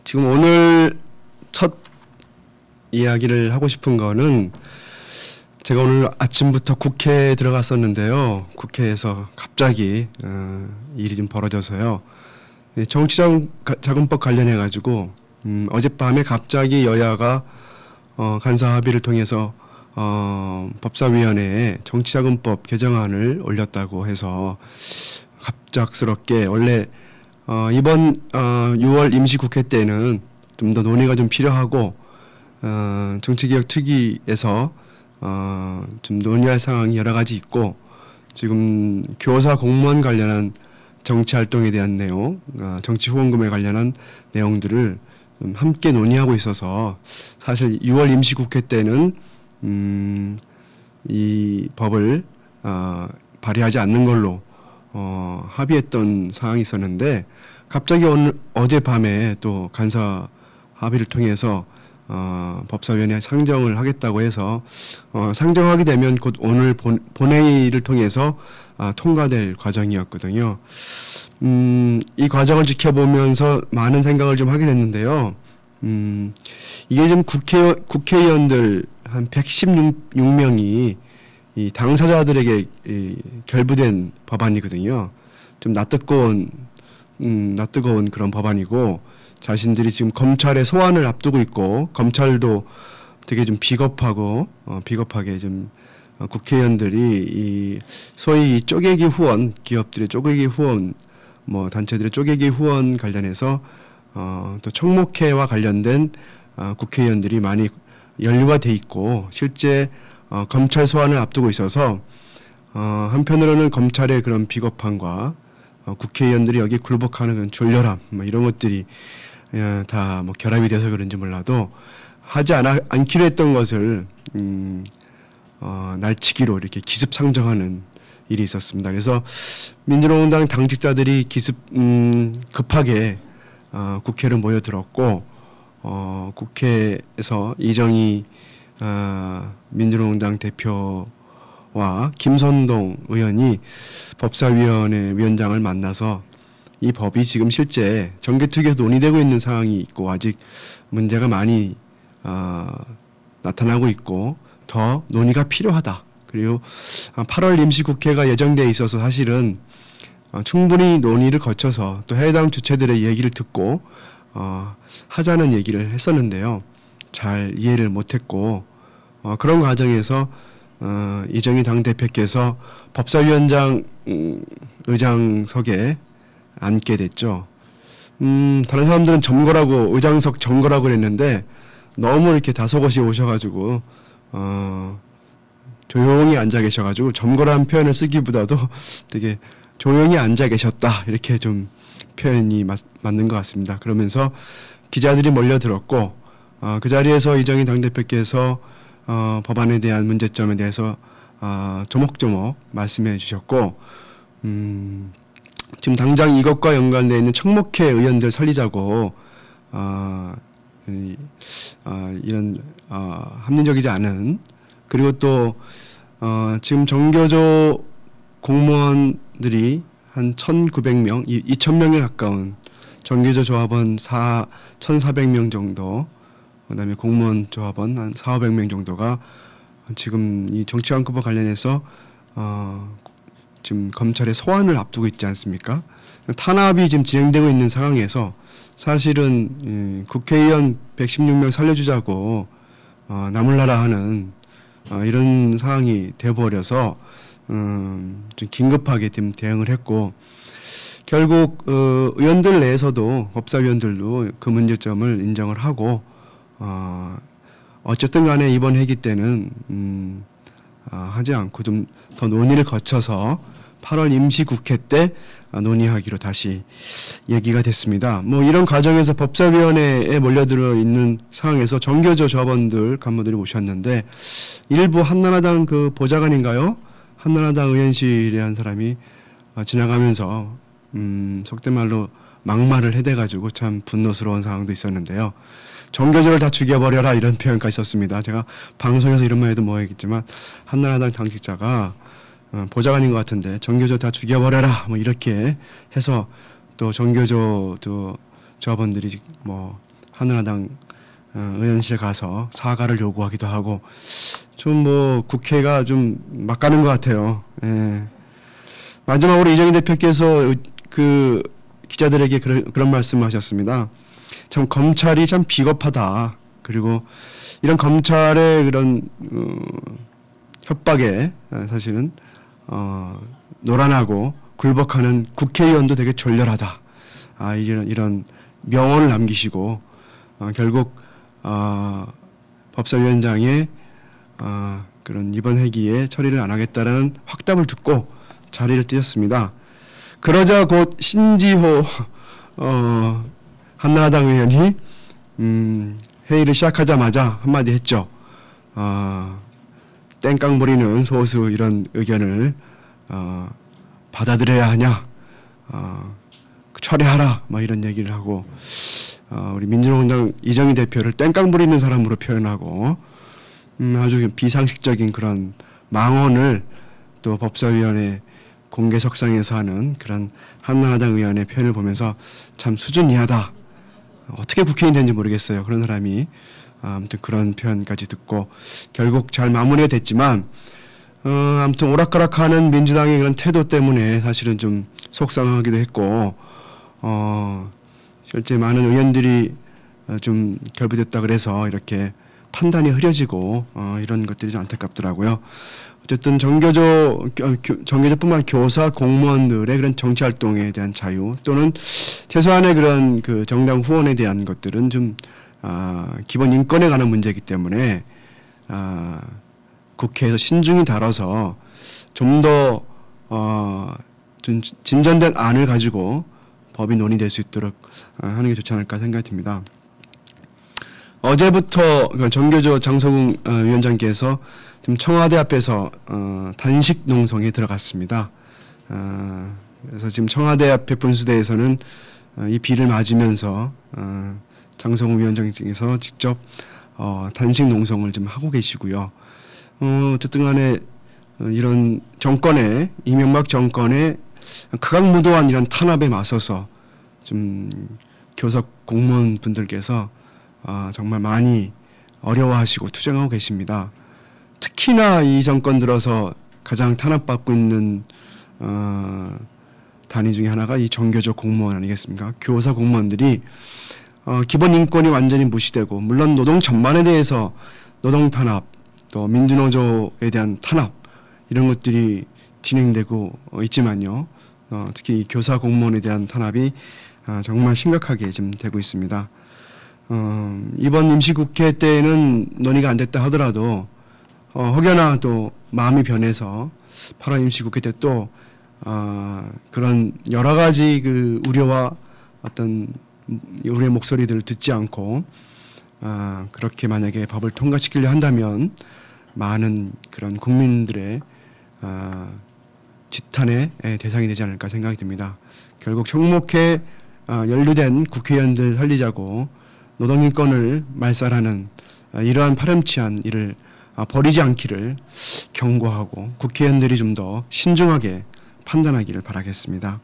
지금 오늘 첫 이야기를 하고 싶은 거는 제가 오늘 아침부터 국회에 들어갔었는데요. 국회에서 갑자기 일이 좀 벌어져서요. 정치자금법 관련해 가지고 어젯밤에 갑자기 여야가 간사 합의를 통해서 법사위원회에 정치자금법 개정안을 올렸다고 해서 갑작스럽게 원래 이번 6월 임시국회 때는 좀 더 논의가 좀 필요하고 정치개혁특위에서 좀 논의할 상황이 여러 가지 있고 지금 교사 공무원 관련한 정치활동에 대한 내용, 정치 후원금에 관련한 내용들을 함께 논의하고 있어서 사실 6월 임시국회 때는 이 법을 발의하지 않는 걸로 합의했던 상황이 있었는데 갑자기 어젯밤에 또 간사 합의를 통해서 법사위원회에 상정을 하겠다고 해서 상정하게 되면 곧 오늘 본회의를 통해서 통과될 과정이었거든요. 이 과정을 지켜보면서 많은 생각을 좀 하게 됐는데요. 이게 지금 국회의원들 한 116명이 이 당사자들에게 결부된 법안이거든요. 좀 낯뜨거운 그런 법안이고 자신들이 지금 검찰의 소환을 앞두고 있고 검찰도 되게 좀 비겁하게 좀 국회의원들이 이 소위 이 쪼개기 후원 기업들의 쪼개기 후원 뭐 단체들의 쪼개기 후원 관련해서 또 청목회와 관련된 국회의원들이 많이 연루가 돼 있고 실제 검찰 소환을 앞두고 있어서 한편으로는 검찰의 그런 비겁함과 국회의원들이 여기 굴복하는 그런 졸렬함 뭐 이런 것들이 다 뭐 결합이 돼서 그런지 몰라도 하지 않기로 했던 것을 날치기로 이렇게 기습상정하는 일이 있었습니다. 그래서 민주노동당 당직자들이 급하게 국회를 모여들었고 국회에서 이정희 민주노동당 대표와 김선동 의원이 법사위원회 위원장을 만나서 이 법이 지금 실제 정개특위에서 논의되고 있는 상황이 있고 아직 문제가 많이 나타나고 있고 더 논의가 필요하다. 그리고 8월 임시국회가 예정돼 있어서 사실은 충분히 논의를 거쳐서 또 해당 주체들의 얘기를 듣고 하자는 얘기를 했었는데요. 잘 이해를 못했고 그런 과정에서 이정희 당대표께서 법사위원장 의장석에 앉게 됐죠. 다른 사람들은 점거라고 의장석 점거라고 그랬는데 너무 이렇게 다소곳이 오셔가지고 조용히 앉아 계셔가지고 점거라는 표현을 쓰기보다도 되게 조용히 앉아 계셨다 이렇게 좀 표현이 맞는 것 같습니다. 그러면서 기자들이 몰려들었고 그 자리에서 이정희 당대표께서 법안에 대한 문제점에 대해서 조목조목 말씀해 주셨고 지금 당장 이것과 연관되어 있는 청목회 의원들 살리자고 이런 합리적이지 않은 그리고 또 지금 정교조 공무원들이 한 1,900명, 2,000명에 가까운 정교조 조합원 1,400명 정도 그다음에 공무원 조합원 한 4,500명 정도가 지금 이 정치자금법 관련해서 지금 검찰의 소환을 앞두고 있지 않습니까? 탄압이 지금 진행되고 있는 상황에서 사실은 국회의원 116명 살려주자고 나몰라라 하는 이런 상황이 되어버려서 좀 긴급하게 좀 대응을 했고 결국 의원들 내에서도 법사위원들도 그 문제점을 인정을 하고 어쨌든 간에 이번 회기 때는 하지 않고 좀 더 논의를 거쳐서 8월 임시국회 때 논의하기로 다시 얘기가 됐습니다. 뭐 이런 과정에서 법사위원회에 몰려들어 있는 상황에서 정교조 조합원들 간부들이 오셨는데 일부 한나라당 그 보좌관인가요? 한나라당 의원실에 한 사람이 지나가면서 속된 말로 막말을 해대가지고 참 분노스러운 상황도 있었는데요. 정교조를 다 죽여버려라 이런 표현까지 썼습니다. 제가 방송에서 이런 말 해도 뭐하겠지만 한나라당 당직자가 보좌관인 것 같은데 정교조 다 죽여버려라 뭐 이렇게 해서 또 정교조 또 조합원들이 뭐 한나라당 의원실에 가서 사과를 요구하기도 하고 좀 뭐 국회가 좀 막 가는 것 같아요. 예. 마지막으로 이정희 대표께서 그 기자들에게 그런 말씀하셨습니다. 참 검찰이 참 비겁하다. 그리고 이런 검찰의 그런 협박에 사실은 노란하고 굴복하는 국회의원도 되게 졸렬하다. 이런 명언을 남기시고 결국 법사위원장의 그런 이번 회기에 처리를 안 하겠다라는 확답을 듣고 자리를 뜨셨습니다. 그러자 곧 신지호 한나라당 의원이 회의를 시작하자마자 한마디 했죠. 땡깡 부리는 소수 이런 의견을 받아들여야 하냐, 철회하라, 뭐 이런 얘기를 하고 우리 민주노동당 이정희 대표를 땡깡 부리는 사람으로 표현하고 아주 비상식적인 그런 망언을 또 법사위원회 공개석상에서 하는 그런 한나라당 의원의 표현을 보면서 참 수준 이하다. 어떻게 국회의원이 되는지 모르겠어요. 그런 사람이 아무튼 그런 표현까지 듣고 결국 잘 마무리가 됐지만 아무튼 오락가락하는 민주당의 그런 태도 때문에 사실은 좀 속상하기도 했고 실제 많은 의원들이 좀 결부됐다 그래서 이렇게 판단이 흐려지고 이런 것들이 좀 안타깝더라고요. 어쨌든 정교조뿐만 교사 공무원들의 그런 정치 활동에 대한 자유 또는 최소한의 그런 그 정당 후원에 대한 것들은 좀 기본 인권에 관한 문제이기 때문에 국회에서 신중히 다뤄서 좀 더 진전된 안을 가지고 법이 논의될 수 있도록 하는 게 좋지 않을까 생각이 듭니다. 어제부터 정교조 장성웅 위원장께서 지금 청와대 앞에서 단식 농성에 들어갔습니다. 그래서 지금 청와대 앞에 분수대에서는 이 비를 맞으면서 장성웅 위원장께서 직접 단식 농성을 지금 하고 계시고요. 어쨌든 간에 이런 정권의 이명박 정권의 극악무도한 이런 탄압에 맞서서 좀 교사 공무원 분들께서 정말 많이 어려워하시고 투쟁하고 계십니다. 특히나 이 정권 들어서 가장 탄압받고 있는 단위 중에 하나가 이 정교조 공무원 아니겠습니까? 교사 공무원들이 기본 인권이 완전히 무시되고 물론 노동 전반에 대해서 노동 탄압 또 민주노조에 대한 탄압 이런 것들이 진행되고 있지만요. 특히 이 교사 공무원에 대한 탄압이 정말 심각하게 지금 되고 있습니다. 이번 임시국회 때에는 논의가 안 됐다 하더라도 혹여나 또 마음이 변해서 8월 임시국회 때 또 그런 여러 가지 그 우려와 어떤 우리의 목소리들을 듣지 않고 그렇게 만약에 법을 통과시키려 한다면 많은 그런 국민들의 지탄의 대상이 되지 않을까 생각이 듭니다. 결국 청목회 연루된 국회의원들 살리자고 노동인권을 말살하는 이러한 파렴치한 일을 버리지 않기를 경고하고 국회의원들이 좀 더 신중하게 판단하기를 바라겠습니다.